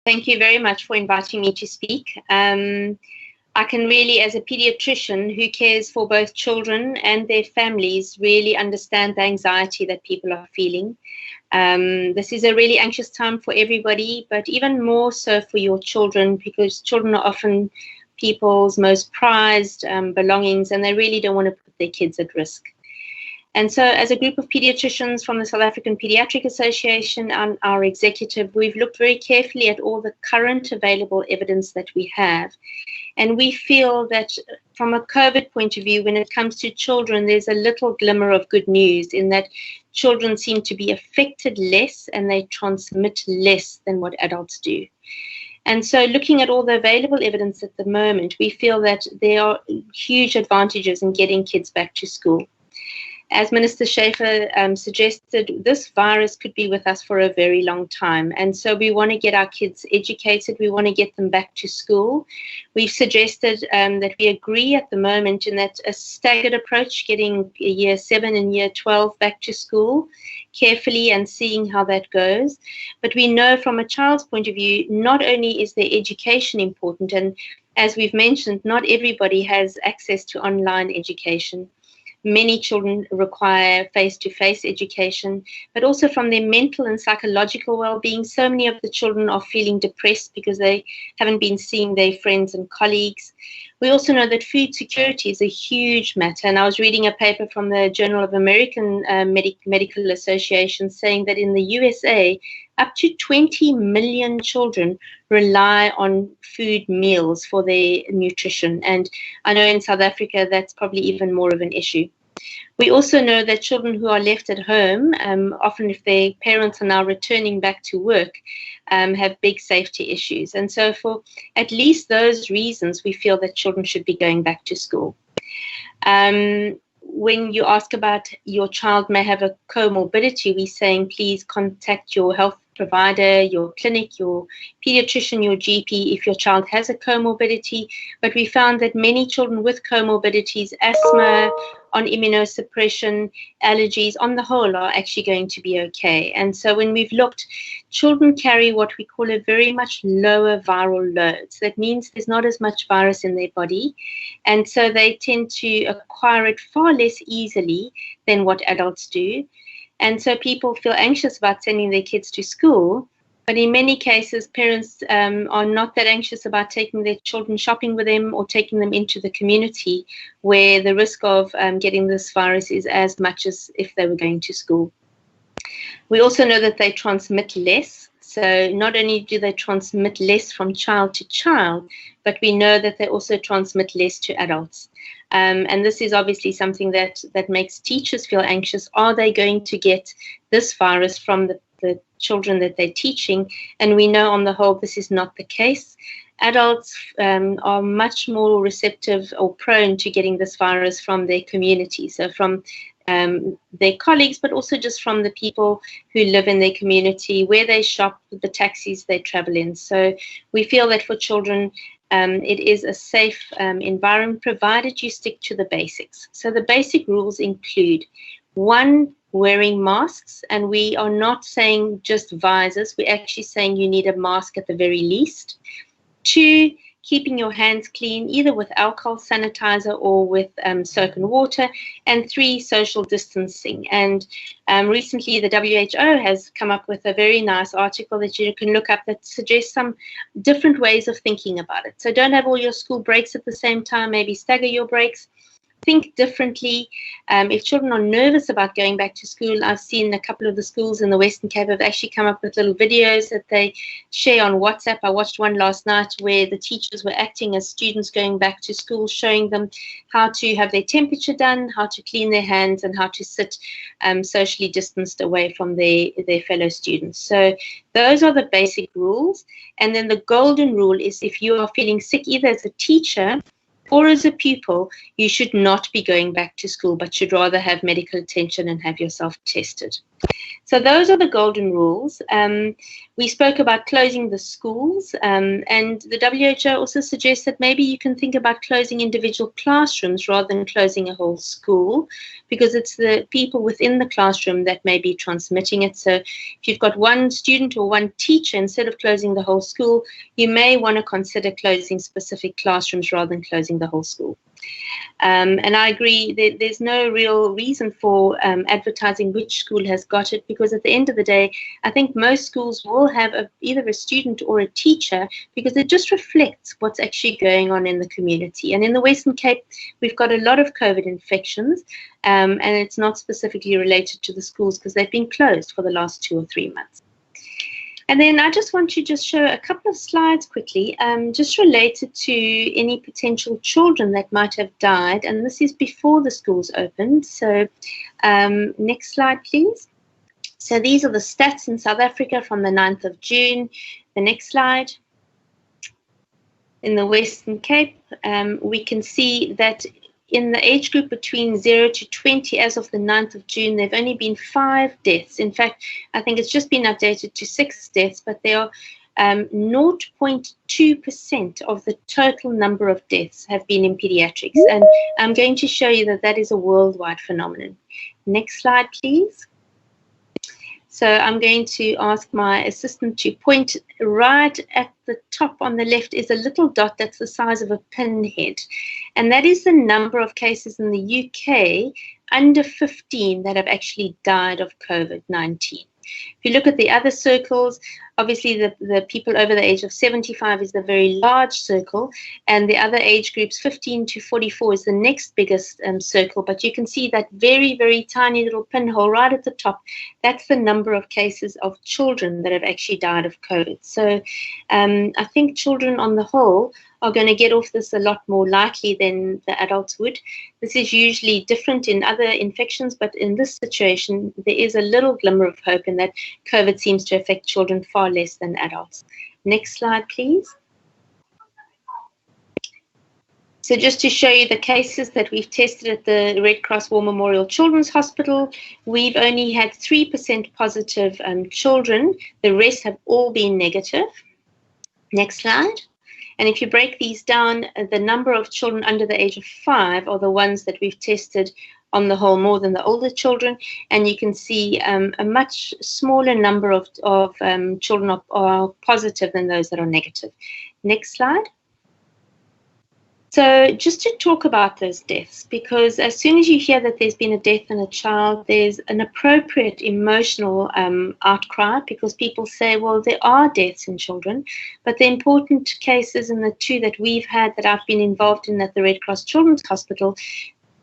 Thank you very much for inviting me to speak. I can really, as a pediatrician who cares for both children and their families, really understand the anxiety that people are feeling. This is a really anxious time for everybody, but even more so for your children, because children are often people's most prized belongings, and they really don't want to put their kids at risk. And so as a group of pediatricians from the South African Pediatric Association and our executive, we've looked very carefully at all the current available evidence that we have. And we feel that from a COVID point of view, when it comes to children, there's a little glimmer of good news in that children seem to be affected less and they transmit less than what adults do. And so looking at all the available evidence at the moment, we feel that there are huge advantages in getting kids back to school. As Minister Schaefer suggested, this virus could be with us for a very long time. And so we want to get our kids educated. We want to get them back to school. We've suggested that we agree at the moment in that a staggered approach, getting year 7 and year 12 back to school carefully and seeing how that goes. But we know from a child's point of view, not only is their education important, and as we've mentioned, not everybody has access to online education. Many children require face-to-face education, but also from their mental and psychological well-being. So many of the children are feeling depressed because they haven't been seeing their friends and colleagues. We also know that food security is a huge matter. And I was reading a paper from the Journal of American Medical Association saying that in the USA, up to 20 million children rely on food meals for their nutrition. And I know in South Africa, that's probably even more of an issue. We also know that children who are left at home, often if their parents are now returning back to work, have big safety issues. And so for at least those reasons, we feel that children should be going back to school. When you ask about your child may have a comorbidity, we're saying please contact your health provider, your clinic, your pediatrician, your GP if your child has a comorbidity. But we found that many children with comorbidities, asthma, on immunosuppression, allergies, on the whole are actually going to be okay. And so when we've looked, children carry what we call a very much lower viral load. So that means there's not as much virus in their body. And so they tend to acquire it far less easily than what adults do. And so people feel anxious about sending their kids to school. But in many cases, parents are not that anxious about taking their children shopping with them or taking them into the community where the risk of getting this virus is as much as if they were going to school. We also know that they transmit less. So not only do they transmit less from child to child, but we know that they also transmit less to adults. And this is obviously something that makes teachers feel anxious. Are they going to get this virus from the children that they're teaching? And we know on the whole this is not the case. Adults are much more receptive or prone to getting this virus from their community, so from their colleagues, but also just from the people who live in their community, where they shop, the taxis they travel in. So we feel that for children, it is a safe environment, provided you stick to the basics. So the basic rules include, 1, wearing masks, and we are not saying just visors. We're actually saying you need a mask at the very least. 2, keeping your hands clean, either with alcohol sanitizer or with soap and water. And 3, social distancing. And recently the WHO has come up with a very nice article that you can look up that suggests some different ways of thinking about it. So don't have all your school breaks at the same time, maybe stagger your breaks. Think differently. If children are nervous about going back to school, I've seen a couple of the schools in the Western Cape have actually come up with little videos that they share on WhatsApp. I watched one last night where the teachers were acting as students going back to school, showing them how to have their temperature done, how to clean their hands, and how to sit socially distanced away from their fellow students. So those are the basic rules. And then the golden rule is, if you are feeling sick, either as a teacher or as a pupil, you should not be going back to school, but should rather have medical attention and have yourself tested. So those are the golden rules. We spoke about closing the schools, and the WHO also suggests that maybe you can think about closing individual classrooms rather than closing a whole school, because it's the people within the classroom that may be transmitting it. So if you've got one student or one teacher, instead of closing the whole school, you may want to consider closing specific classrooms rather than closing the whole school. And I agree that there's no real reason for advertising which school has got it, because at the end of the day, I think most schools will have either a student or a teacher, because it just reflects what's actually going on in the community. And in the Western Cape, we've got a lot of COVID infections, and it's not specifically related to the schools because they've been closed for the last 2 or 3 months. And then I just want to just show a couple of slides quickly, just related to any potential children that might have died. And this is before the schools opened. So next slide, please. So these are the stats in South Africa from the 9th of June. The next slide. In the Western Cape, we can see that in the age group between 0 to 20, as of the 9th of June, there have only been 5 deaths. In fact, I think it's just been updated to 6 deaths, but there are 0.2% of the total number of deaths have been in pediatrics. And I'm going to show you that that is a worldwide phenomenon. Next slide, please. So I'm going to ask my assistant to point right at the top on the left is a little dot that's the size of a pinhead. And that is the number of cases in the UK under 15 that have actually died of COVID-19. If you look at the other circles, obviously the people over the age of 75 is the very large circle, and the other age groups 15 to 44 is the next biggest circle. But you can see that very, very tiny little pinhole right at the top. That's the number of cases of children that have actually died of COVID. So I think children on the whole are going to get off this a lot more likely than the adults would. This is usually different in other infections, but in this situation, there is a little glimmer of hope in that COVID seems to affect children far less than adults. Next slide, please. So just to show you the cases that we've tested at the Red Cross War Memorial Children's Hospital, we've only had 3% positive children. The rest have all been negative. Next slide. And if you break these down, the number of children under the age of 5 are the ones that we've tested on the whole more than the older children. And you can see a much smaller number of children are positive than those that are negative. Next slide. So just to talk about those deaths, because as soon as you hear that there's been a death in a child, there's an appropriate emotional outcry, because people say, well, there are deaths in children, but the important cases and the 2 that we've had that I've been involved in at the Red Cross Children's Hospital,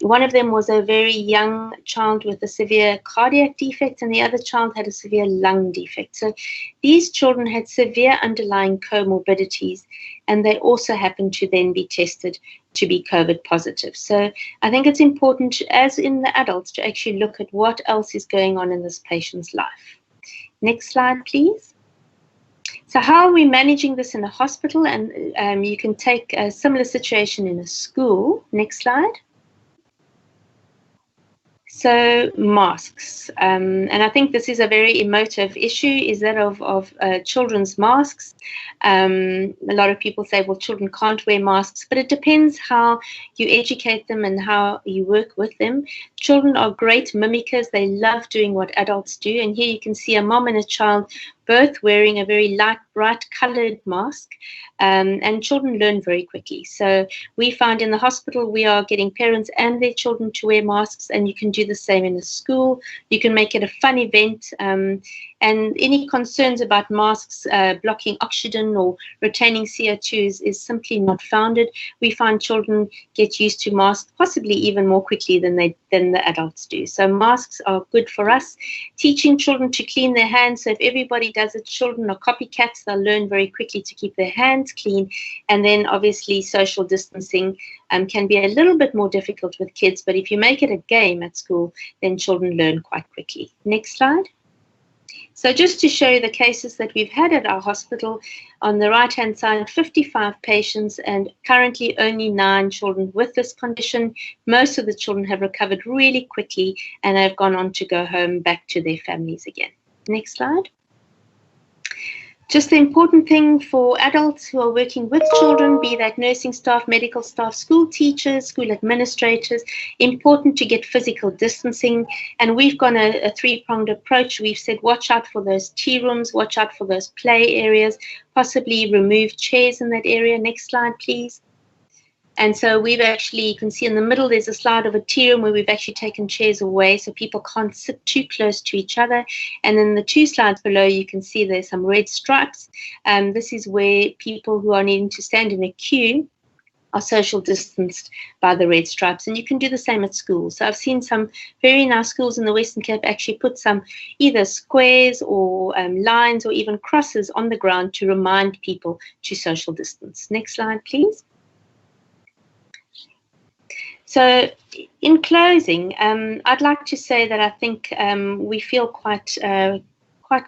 one of them was a very young child with a severe cardiac defect, and the other child had a severe lung defect. So these children had severe underlying comorbidities, and they also happened to then be tested to be COVID positive. So I think it's important, as in the adults, to actually look at what else is going on in this patient's life. Next slide, please. So how are we managing this in a hospital? And you can take a similar situation in a school. Next slide. So masks, and I think this is a very emotive issue, is that of children's masks. A lot of people say, well, children can't wear masks, but it depends how you educate them and how you work with them. Children are great mimickers. They love doing what adults do. And here you can see a mom and a child both wearing a very light, bright colored mask, and children learn very quickly. So we found in the hospital, we are getting parents and their children to wear masks, and you can do the same in a school. You can make it a fun event, and any concerns about masks blocking oxygen or retaining CO2 is simply not founded. We find children get used to masks possibly even more quickly than the adults do. So masks are good for us. Teaching children to clean their hands. So if everybody does it, children are copycats, they'll learn very quickly to keep their hands clean. And then obviously social distancing can be a little bit more difficult with kids, but if you make it a game at school, then children learn quite quickly. Next slide. So just to show you the cases that we've had at our hospital, on the right-hand side, 55 patients and currently only 9 children with this condition. Most of the children have recovered really quickly and have gone on to go home back to their families again. Next slide. Just the important thing for adults who are working with children, be that nursing staff, medical staff, school teachers, school administrators, important to get physical distancing. And we've gone a three-pronged approach. We've said watch out for those tea rooms, watch out for those play areas, possibly remove chairs in that area. Next slide, please. And so we've actually, you can see in the middle, there's a slide of a tea room where we've actually taken chairs away so people can't sit too close to each other. And then the 2 slides below, you can see there's some red stripes. This is where people who are needing to stand in a queue are social distanced by the red stripes. And you can do the same at schools. So I've seen some very nice schools in the Western Cape actually put some either squares or lines or even crosses on the ground to remind people to social distance. Next slide, please. So in closing, I'd like to say that I think we feel quite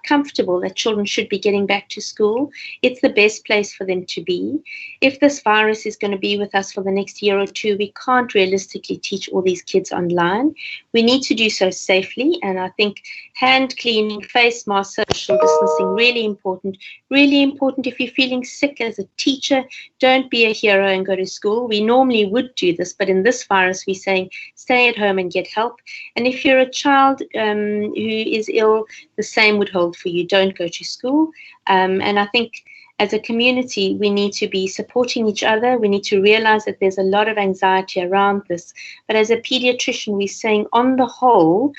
comfortable that children should be getting back to school. It's the best place for them to be. If this virus is going to be with us for the next year or 2, we can't realistically teach all these kids online. We need to do so safely, and I think hand cleaning, face mask, social distancing, really important. Really important if you're feeling sick as a teacher, don't be a hero and go to school. We normally would do this, but in this virus, we're saying stay at home and get help. And if you're a child who is ill, the same would hold for you. Don't go to school. And I think as a community, we need to be supporting each other. We need to realize that there's a lot of anxiety around this. But as a pediatrician, we're saying on the whole,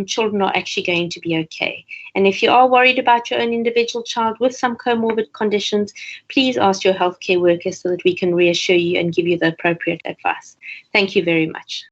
children are actually going to be okay. And if you are worried about your own individual child with some comorbid conditions, please ask your healthcare workers so that we can reassure you and give you the appropriate advice. Thank you very much.